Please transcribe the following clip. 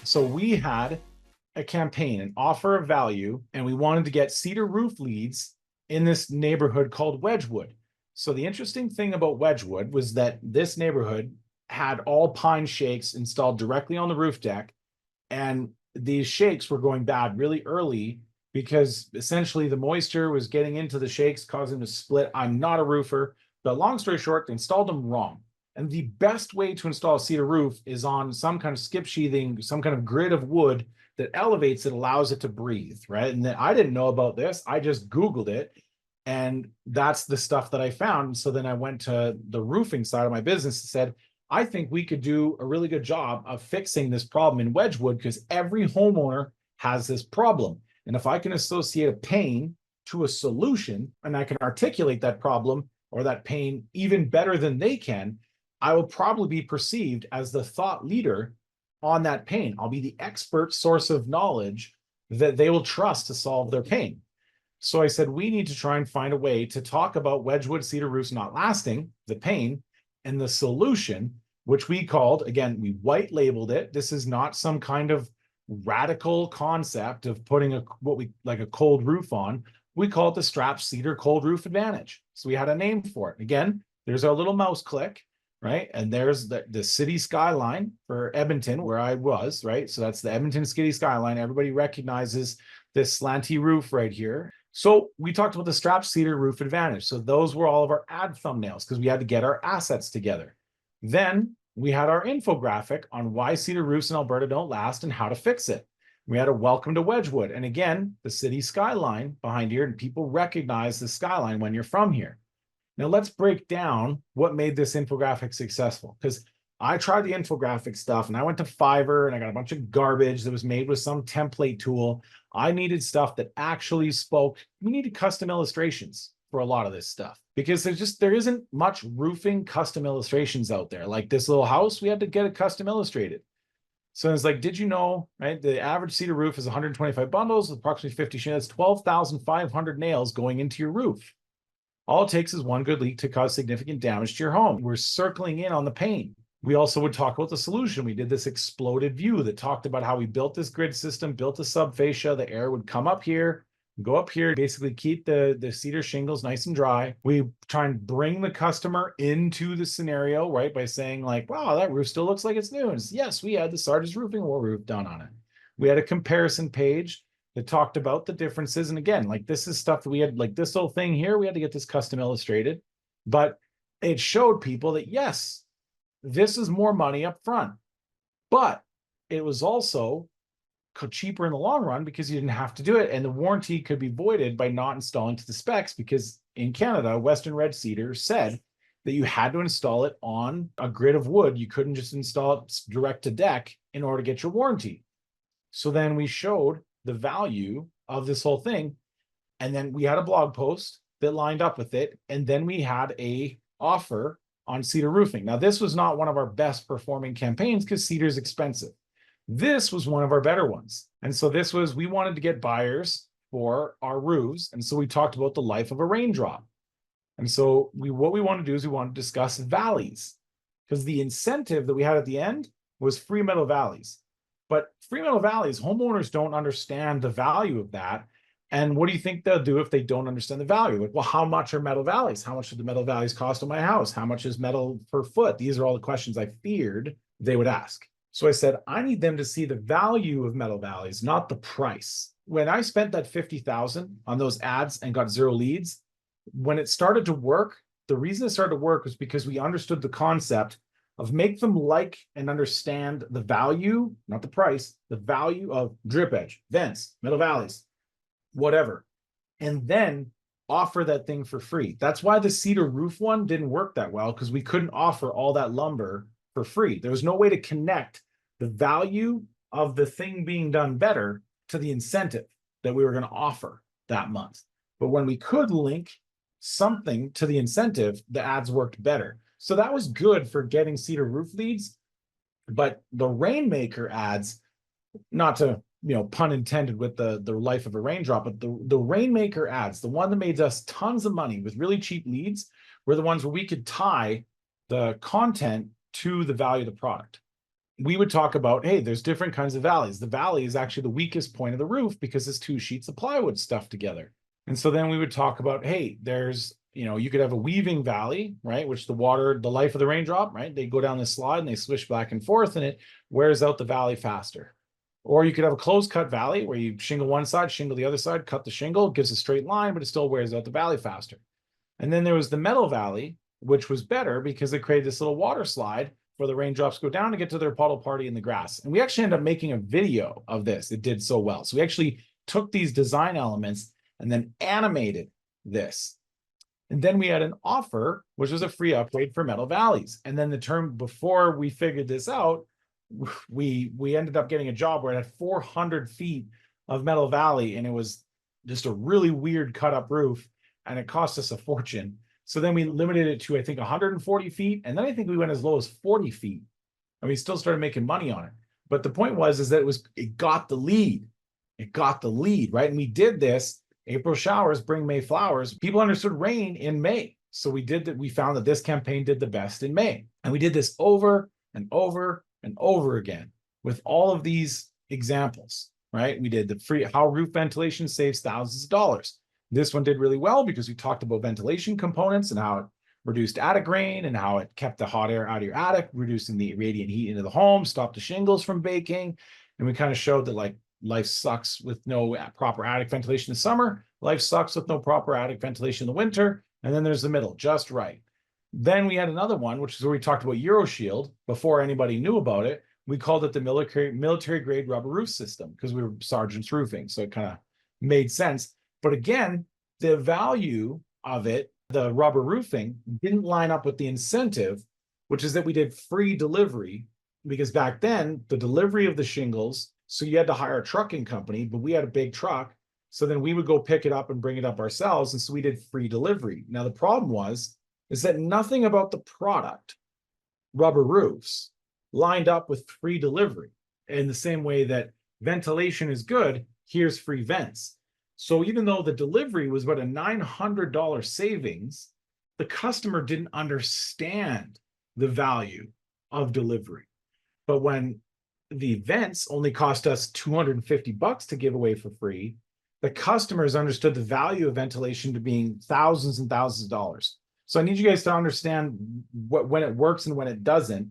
So we had a campaign, an offer of value, and we wanted to get cedar roof leads in this neighborhood called Wedgewood. So the interesting thing about Wedgewood was that this neighborhood had all pine shakes installed directly on the roof deck. And these shakes were going bad really early because essentially the moisture was getting into the shakes, causing them to split. I'm not a roofer, but long story short, they installed them wrong. And the best way to install a cedar roof is on some kind of skip sheathing, some kind of grid of wood that elevates it, allows it to breathe, right? And then I didn't know about this. I just Googled it, and that's the stuff that I found. So then I went to the roofing side of my business and said, I think we could do a really good job of fixing this problem in Wedgewood because every homeowner has this problem. And if I can associate a pain to a solution and I can articulate that problem or that pain even better than they can, I will probably be perceived as the thought leader on that pain. I'll be the expert source of knowledge that they will trust to solve their pain. So I said, we need to try and find a way to talk about Wedgewood cedar roofs not lasting, the pain, and the solution, which we called, again, we white labeled it. This is not some kind of radical concept of putting what we like a cold roof on. We call it the Strap Cedar Cold Roof Advantage. So we had a name for it. Again, there's our little mouse click, right? And there's the city skyline for Edmonton, where I was, right? So that's the Edmonton city skyline. Everybody recognizes this slanty roof right here. So we talked about the Strap Cedar Roof Advantage. So those were all of our ad thumbnails because we had to get our assets together. Then we had our infographic on why cedar roofs in Alberta don't last and how to fix it. We had a welcome to Wedgewood. And again, the city skyline behind here, and people recognize the skyline when you're from here. Now let's break down what made this infographic successful, because I tried the infographic stuff and I went to Fiverr and I got a bunch of garbage that was made with some template tool. I needed stuff that actually spoke. We needed custom illustrations for a lot of this stuff because there isn't much roofing custom illustrations out there. Like this little house, we had to get it custom illustrated. So it's like, did you know, right? The average cedar roof is 125 bundles with approximately 50 shingles. That's 12,500 nails going into your roof. All it takes is one good leak to cause significant damage to your home. We're circling in on the pain. We also would talk about the solution. We did this exploded view that talked about how we built this grid system, built the subfascia. The air would come up here, go up here, basically keep the cedar shingles nice and dry. We try and bring the customer into the scenario, right? By saying like, wow, that roof still looks like it's new. And yes, we had the Sargis roofing roof done on it. We had a comparison page that talked about the differences. And again, like this is stuff that we had, like this little thing here, we had to get this custom illustrated, but it showed people that yes, this is more money up front, but it was also cheaper in the long run because you didn't have to do it. And the warranty could be voided by not installing to the specs because in Canada, Western Red Cedar said that you had to install it on a grid of wood. You couldn't just install it direct to deck in order to get your warranty. So then we showed the value of this whole thing. And then we had a blog post that lined up with it. And then we had a offer on cedar roofing. Now, this was not one of our best performing campaigns because cedar is expensive. This was one of our better ones. And so this was, we wanted to get buyers for our roofs. And so we talked about the life of a raindrop. And so what we want to do is we want to discuss valleys because the incentive that we had at the end was free metal valleys. But free metal valleys, homeowners don't understand the value of that. And what do you think they'll do if they don't understand the value? Like, well, how much are metal valleys? How much do the metal valleys cost on my house? How much is metal per foot? These are all the questions I feared they would ask. So I said, I need them to see the value of metal valleys, not the price. When I spent that $50,000 on those ads and got 0 leads, when it started to work, the reason it started to work was because we understood the concept of make them like and understand the value, not the price, the value of drip edge, vents, metal valleys, whatever, and then offer that thing for free. That's why the cedar roof one didn't work that well because we couldn't offer all that lumber for free. There was no way to connect the value of the thing being done better to the incentive that we were going to offer that month. But when we could link something to the incentive, the ads worked better. So that was good for getting cedar roof leads. But the Rainmaker ads, not to, pun intended with the life of a raindrop, but the Rainmaker ads, the one that made us tons of money with really cheap leads, were the ones where we could tie the content to the value of the product. we would talk about, hey, there's different kinds of valleys. The valley is actually the weakest point of the roof because it's two sheets of plywood stuffed together. And so then we would talk about, hey, there's, you could have a weaving valley, right? Which the life of the raindrop, right? They go down this slide and they swish back and forth and it wears out the valley faster. Or you could have a closed cut valley where you shingle one side, shingle the other side, cut the shingle, gives a straight line, but it still wears out the valley faster. And then there was the metal valley, which was better because it created this little water slide for the raindrops to go down to get to their puddle party in the grass. And we actually ended up making a video of this. It did so well. So we actually took these design elements and then animated this. And then we had an offer, which was a free upgrade for metal valleys. And then the term before we figured this out, we ended up getting a job where it had 400 feet of metal valley, and it was just a really weird cut up roof, and it cost us a fortune. So then we limited it to, I think, 140 feet. And then I think we went as low as 40 feet. And we still started making money on it. But the point is that it got the lead. It got the lead, right? And we did this. April showers bring May flowers. People understood rain in May. So we did that. We found that this campaign did the best in May. And we did this over and over and over again with all of these examples, right? We did the free how roof ventilation saves thousands of dollars. This one did really well because we talked about ventilation components and how it reduced attic rain and how it kept the hot air out of your attic, reducing the radiant heat into the home, stopped the shingles from baking. And we kind of showed that like life sucks with no proper attic ventilation in summer. Life sucks with no proper attic ventilation in the winter. And then there's the middle, just right. Then we had another one, which is where we talked about EuroShield before anybody knew about it. We called it the military grade rubber roof system because we were Sergeant's Roofing. So it kind of made sense. But again, the value of it, the rubber roofing, didn't line up with the incentive, which is that we did free delivery, because back then the delivery of the shingles, so you had to hire a trucking company, but we had a big truck. So then we would go pick it up and bring it up ourselves. And so we did free delivery. Now the problem is that nothing about the product, rubber roofs, lined up with free delivery. In the same way that ventilation is good, here's free vents. So even though the delivery was about a $900 savings, the customer didn't understand the value of delivery. But when the vents only cost us $250 to give away for free, the customers understood the value of ventilation to being thousands and thousands of dollars. So I need you guys to understand when it works and when it doesn't.